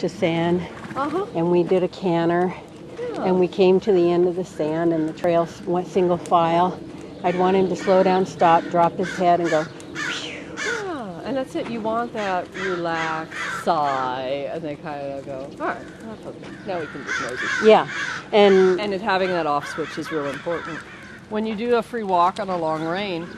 to sand, Uh-huh. and we did a canter, and we came to the end of the sand, and the trail went single file. I'd want him to slow down, stop, drop his head, and go. Yeah, and that's it. You want that relaxed sigh, and they kind of go, all right, that's okay. Now we can just nosy. Yeah, and it having that off switch is real important. When you do a free walk on a long rein,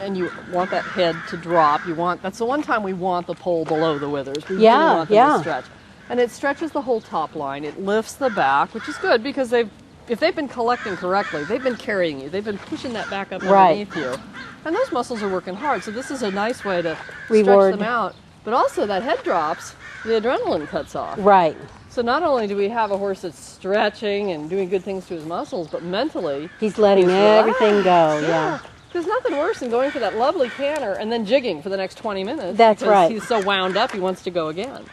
and you want that head to drop, that's the one time we want the pole below the withers. We really want them to stretch. And it stretches the whole top line. It lifts the back, which is good because if they've been collecting correctly, they've been carrying you. They've been pushing that back up underneath you. And those muscles are working hard. So this is a nice way to stretch them out. But also that head drops, the adrenaline cuts off. Right. So not only do we have a horse that's stretching and doing good things to his muscles, but mentally he's letting everything go. Yeah. There's nothing worse than going for that lovely canter and then jigging for the next 20 minutes. That's right. He's so wound up, he wants to go again.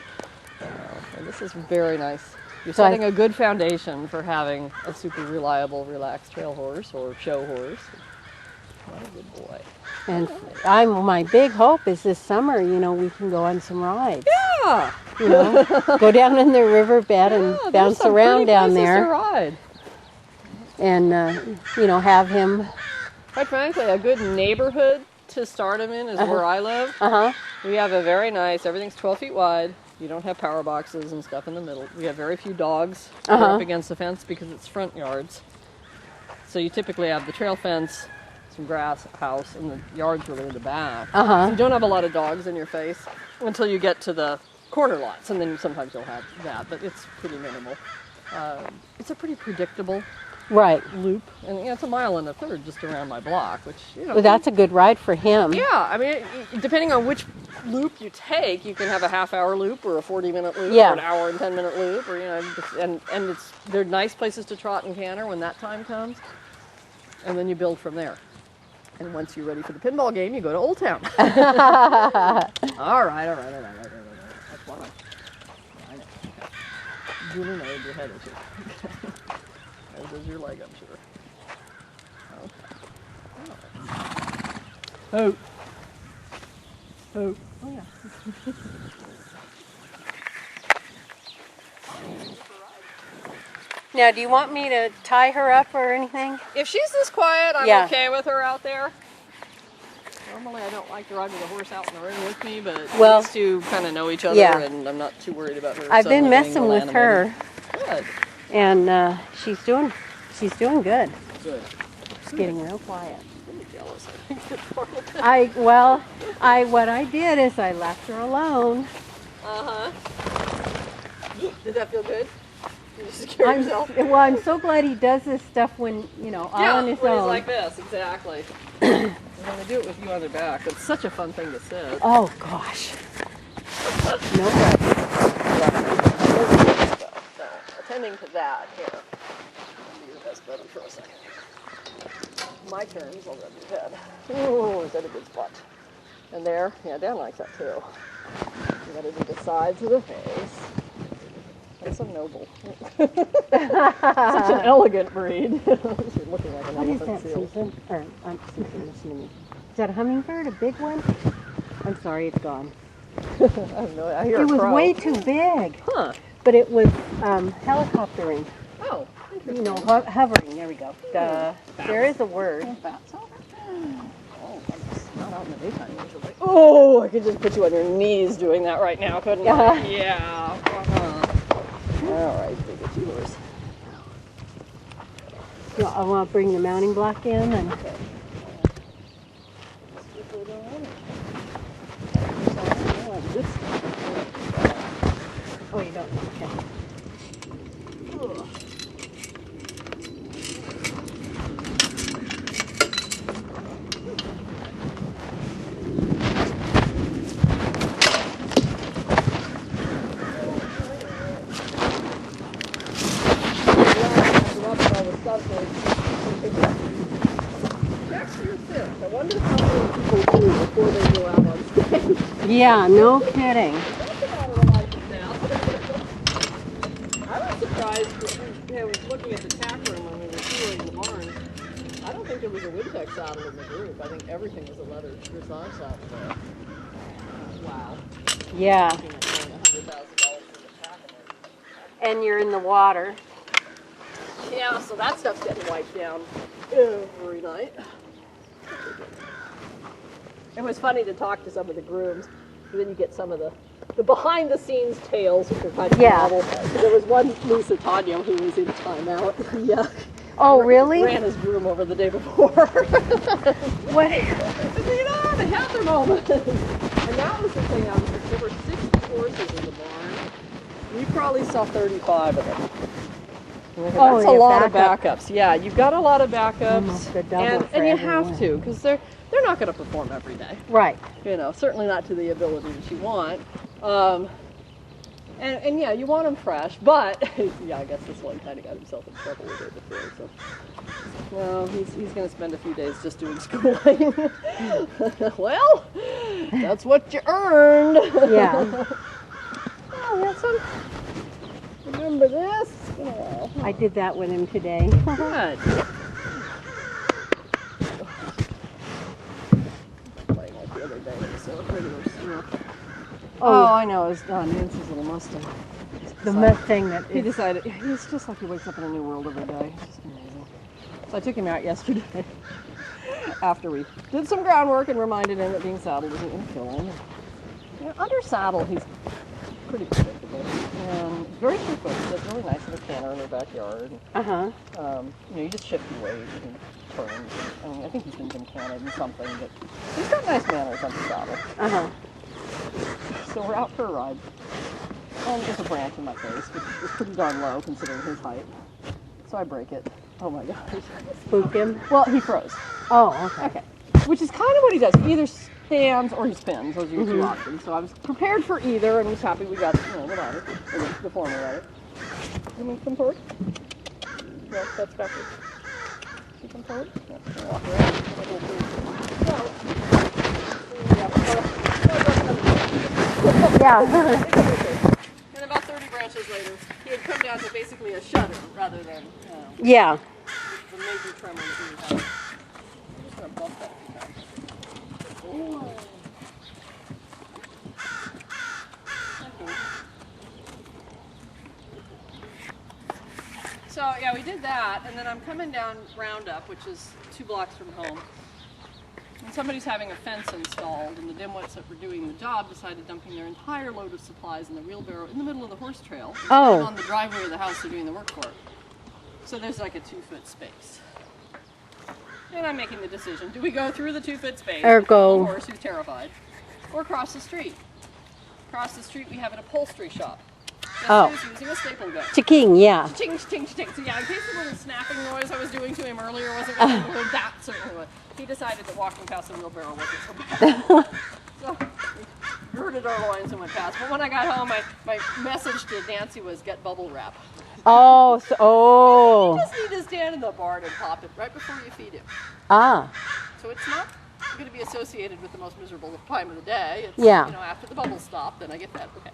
And this is very nice. You're setting a good foundation for having a super reliable, relaxed trail horse or show horse. What a good boy. And my big hope is this summer, we can go on some rides. Yeah. Go down in the riverbed and bounce around down there. To ride. And, have him. Quite frankly, a good neighborhood to start him in is where I live. We have a very nice, everything's 12 feet wide. You don't have power boxes and stuff in the middle. We have very few dogs up against the fence because it's front yards. So you typically have the trail fence, some grass, house, and the yard's really in the back. So you don't have a lot of dogs in your face until you get to the corner lots, and then sometimes you'll have that, but it's pretty minimal. It's a pretty predictable loop, and it's a mile and a third just around my block, which well, that's a good ride for him. Yeah, I mean, depending on which loop you take, you can have a half-hour loop or a 40-minute loop or an hour and 10-minute loop, or and they're nice places to trot and canter when that time comes, and then you build from there. And once you're ready for the pinball game, you go to Old Town. All right. That's fine. I know. Julie made your head issue. As is your leg, I'm sure. Okay. Oh, yeah. Now, do you want me to tie her up or anything? If she's this quiet, I'm okay with her out there. Normally, I don't like to ride with a horse out in the room with me, but these two kind of know each other, and I'm not too worried about her. I've been messing with her. Good. And she's doing good. Good. She's getting real quiet. I'm really jealous. I think it's part of it. What I did is I left her alone. Did that feel good? You scare yourself? Well, I'm so glad he does this stuff when, all on his own. He's like this, exactly. I'm going to do it with you on their back. It's such a fun thing to sit. Oh, gosh. No way. So, attending to that, here. I'll be your best buddy for a second. My turn, I'll rub your head. Oh, is that a good spot? And there, Dan likes that too. You got to do the sides of the face. That's so noble. Such an elegant breed. She's looking like an elephant seal. Susan? I'm Susan, listen to me. Is that a hummingbird, a big one? I'm sorry, it's gone. I have no idea. It was way too big. Huh. But it was helicoptering. Oh, hovering. There we go. There is a word. Oh, not out in the daytime usually. Oh, I could just put you on your knees doing that right now, couldn't I? Yeah. All right, we get you horse. I want to bring the mounting block in and. Okay. Oh, you don't? Okay. I wonder how many people do before they go out on stage. Yeah, no kidding. That's about a reliable now. I was surprised when I was looking at the tack room when we were touring the barn. I don't think there was a Wintex saddle in the group. I think everything was a leather dressage saddle there. Wow. Yeah. $100,000 for the tack. And you're in the water. Yeah, so that stuff's getting wiped down every night. It was funny to talk to some of the grooms, and then you get some of the behind-the-scenes tales, which are kind of novel. There was one Lusitano who was in timeout. Yeah. Oh, really? Ran his groom over the day before. What? You know, they have their moments. And that was the thing. There were 60 horses in the barn. We probably saw 35 of them. Oh, that's a lot of backups. Yeah, you've got a lot of backups, and you have to, because they're not going to perform every day. Right. You know, certainly not to the ability that you want. And yeah, you want them fresh, but yeah, I guess this one kind of got himself in trouble the day before. So no, he's going to spend a few days just doing schooling. Well, that's what you earned. Yeah. Oh, we have some. Remember this? Oh. I did that with him today. Good. Playing like the other day, so oh, I know. It's Nancy's little Mustang. The Mustang that he decided. He's just like he wakes up in a new world every day. It's just amazing. So I took him out yesterday after we did some groundwork and reminded him that being saddled isn't going to kill him. You know, under saddle, he's pretty predictable and very quick-footed. It's really nice in the canter in their backyard. You know, you just shift your weight and turns. I mean, I think he's been canted and something, but he's got nice manners under saddle. So we're out for a ride. And there's a branch in my face, which is pretty darn low considering his height. So I break it. Oh my gosh. Spook him? Well, he froze. Oh, okay. Which is kind of what he does. He either stands or he spins. Those are your two options. So I was prepared for either and was happy we got, you know, the ladder, or the former ladder. You want to come forward? No, that's backwards. You come forward? No, walk around. Yeah. And about 30 branches later, he had come down to basically a shudder rather than Yeah. the major tremor that he had. I'm just going to bump that a few times. Oh. So yeah, we did that, and then I'm coming down Roundup, which is 2 blocks from home. And somebody's having a fence installed, and the dimwits that were doing the job decided dumping their entire load of supplies in the wheelbarrow in the middle of the horse trail. Oh. On the driveway of the house they're doing the work for. So there's like a 2-foot space. And I'm making the decision, do we go through the 2-foot space Or with go. the horse who's terrified, or cross the street? Across the street we have an upholstery shop. Oh. Who's using a staple gun. Chiking, yeah. Ching, ching, ching. So yeah, in case the little snapping noise I was doing to him earlier wasn't going to include that, certainly was. He decided that walking past the wheelbarrow wasn't so bad. So we girded our loins and went past. But when I got home, my message to Nancy was get bubble wrap. Oh, so, You just need to stand in the barn and pop it right before you feed him. Ah. So it's not going to be associated with the most miserable time of the day. It's, Yeah. you know, after the bubbles stop, then I get that. Okay.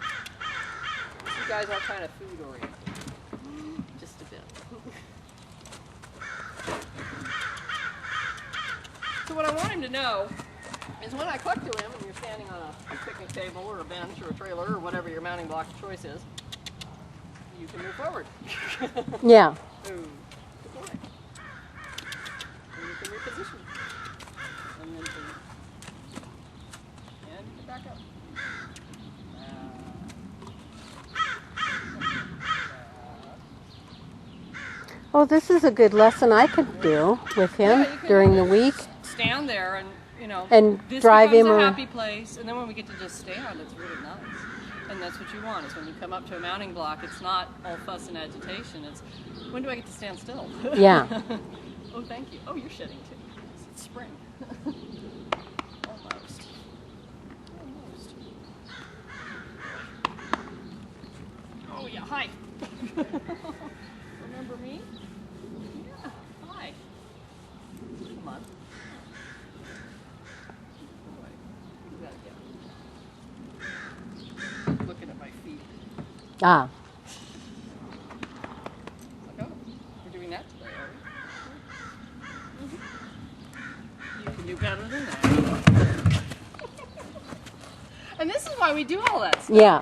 You guys are kind of food oriented. Just a bit. So what I want him to know is when I cluck to him and you're standing on a picnic table or a bench or a trailer or whatever your mounting block of choice is, you can move forward. Yeah. Ooh, good boy. And you can reposition. And then and get back up. Oh, this is a good lesson I could do with him during the week. Stand there and, you know, And this drive becomes him a or- happy place. And then when we get to just stand, it's really nice. And that's what you want, is when you come up to a mounting block, it's not all fuss and agitation. It's, when do I get to stand still? Yeah. Oh, thank you. Oh, you're shedding too. It's spring. Almost. Almost. Oh, yeah. Hi. Remember me? Yeah. Hi. Come on. Looking at my feet. Ah. Like, oh, we're doing that today, are we? You can do better than that. And this is why we do all that stuff. Yeah.